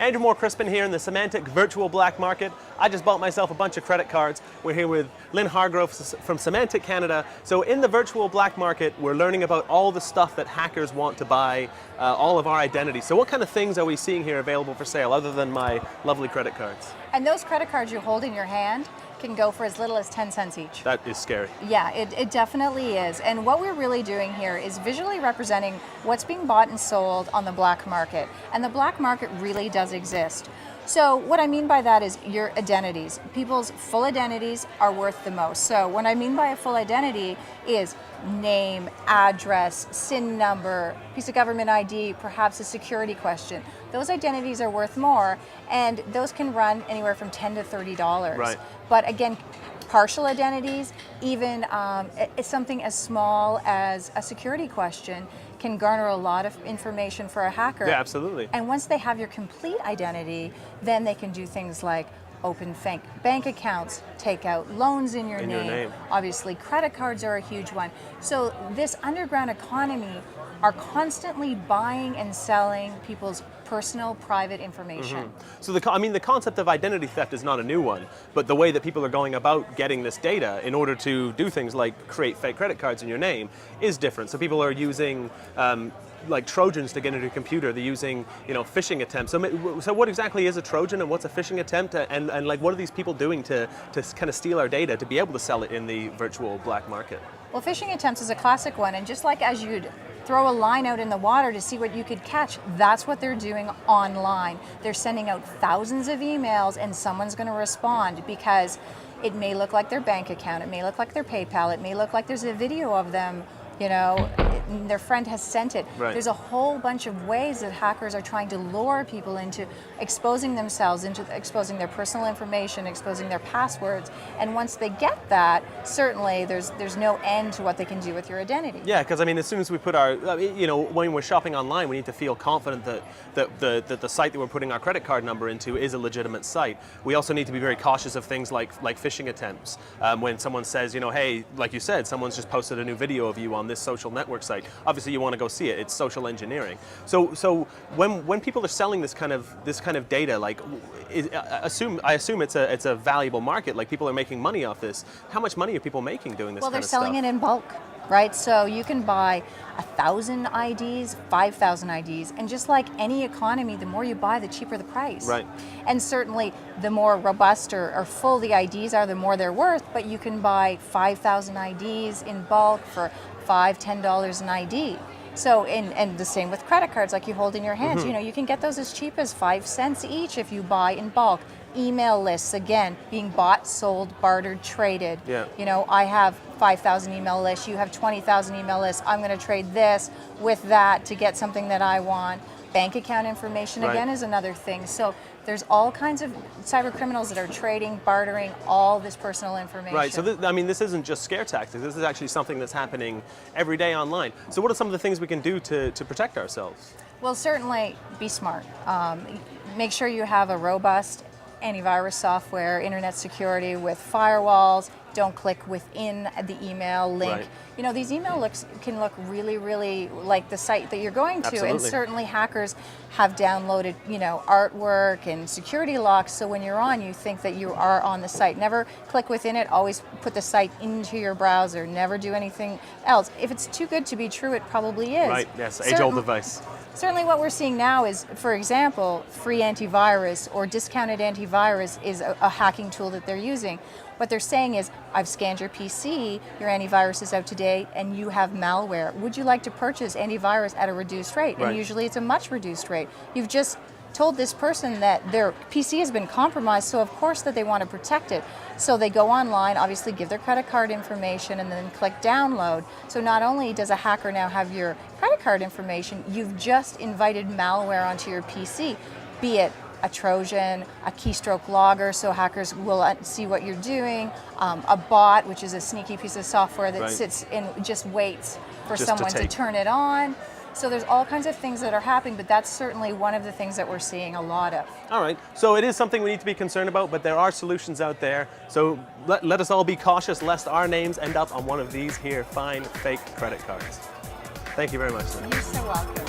Andrew Moore-Crispin here in the Symantec virtual black market. I just bought myself a bunch of credit cards. We're here with Lynn Hargrove from Symantec Canada. So in the virtual black market, we're learning about all the stuff that hackers want to buy, all of our identities. So what kind of things are we seeing here available for sale other than my lovely credit cards? And those credit cards you hold in your hand can go for as little as 10 cents each. That is scary. Yeah, it definitely is. And what we're really doing here is visually representing what's being bought and sold on the black market. And the black market really does exist. So what I mean by that is your identities. People's full identities are worth the most. So what I mean by a full identity is name, address, SIN number, piece of government ID, perhaps a security question. Those identities are worth more, and those can run anywhere from $10 to $30. Right. But again, partial identities, even it's something as small as a security question can garner a lot of information for a hacker. Yeah, absolutely. And once they have your complete identity, then they can do things like open bank accounts, take out loans in your name. Obviously, credit cards are a huge one. So this underground economy are constantly buying and selling people's personal, private information. Mm-hmm. So the concept of identity theft is not a new one, but the way that people are going about getting this data in order to do things like create fake credit cards in your name is different. So people are using like Trojans to get into your computer. They're using, phishing attempts. So what exactly is a Trojan and what's a phishing attempt? And like, what are these people doing to kind of steal our data to be able to sell it in the virtual black market? Well, phishing attempts is a classic one, and just like as you'd throw a line out in the water to see what you could catch, that's what they're doing online. They're sending out thousands of emails and someone's going to respond because it may look like their bank account, it may look like their PayPal, it may look like there's a video of them, their friend has sent it. Right. There's a whole bunch of ways that hackers are trying to lure people into exposing themselves, into exposing their personal information, exposing their passwords. And once they get that, certainly there's no end to what they can do with your identity. Yeah, because as soon as we put our, when we're shopping online, we need to feel confident that the site that we're putting our credit card number into is a legitimate site. We also need to be very cautious of things like phishing attempts. When someone says, hey, like you said, someone's just posted a new video of you on this social network site. Obviously, you want to go see it. It's social engineering. So when people are selling this kind of data, like, I assume it's a valuable market. Like, people are making money off this. How much money are people making doing this? Well, kind they're of stuff? selling it in bulk, right? So you can buy 1,000 IDs, 5,000 IDs, and just like any economy, the more you buy, the cheaper the price. Right. And certainly, the more robust or full the IDs are, the more they're worth. But you can buy 5,000 IDs in bulk for $5, $10 an ID. So, and the same with credit cards, like you hold in your hands. Mm-hmm. You can get those as cheap as 5 cents each if you buy in bulk. Email lists, again, being bought, sold, bartered, traded. Yeah. I have 5,000 email lists, you have 20,000 email lists. I'm going to trade this with that to get something that I want. Bank account information, Right. again, is another thing. So there's all kinds of cyber criminals that are trading, bartering all this personal information. Right, so this isn't just scare tactics. This is actually something that's happening every day online. So what are some of the things we can do to protect ourselves? Well, certainly be smart. Make sure you have a robust antivirus software, internet security with firewalls. Don't click within the email link. Right. These email links can look really, really like the site that you're going to. Absolutely. And certainly hackers have downloaded, artwork and security locks. So when you're on, you think that you are on the site. Never click within it. Always put the site into your browser. Never do anything else. If it's too good to be true, it probably is. Right, yes, age-old device. Certainly what we're seeing now is, for example, free antivirus or discounted antivirus is a hacking tool that they're using. What they're saying is, I've scanned your PC, your antivirus is out to date, and you have malware. Would you like to purchase antivirus at a reduced rate? Right. And usually it's a much reduced rate. You've just told this person that their PC has been compromised, so of course that they want to protect it. So they go online, obviously give their credit card information, and then click download. So not only does a hacker now have your credit card information, you've just invited malware onto your PC, be it a Trojan, a keystroke logger, so hackers will see what you're doing, a bot, which is a sneaky piece of software that Right. sits and just waits for Just someone to turn it on. So there's all kinds of things that are happening, but that's certainly one of the things that we're seeing a lot of. All right, so it is something we need to be concerned about, but there are solutions out there. So let us all be cautious lest our names end up on one of these here fine fake credit cards. Thank you very much, Lynn. You're so welcome.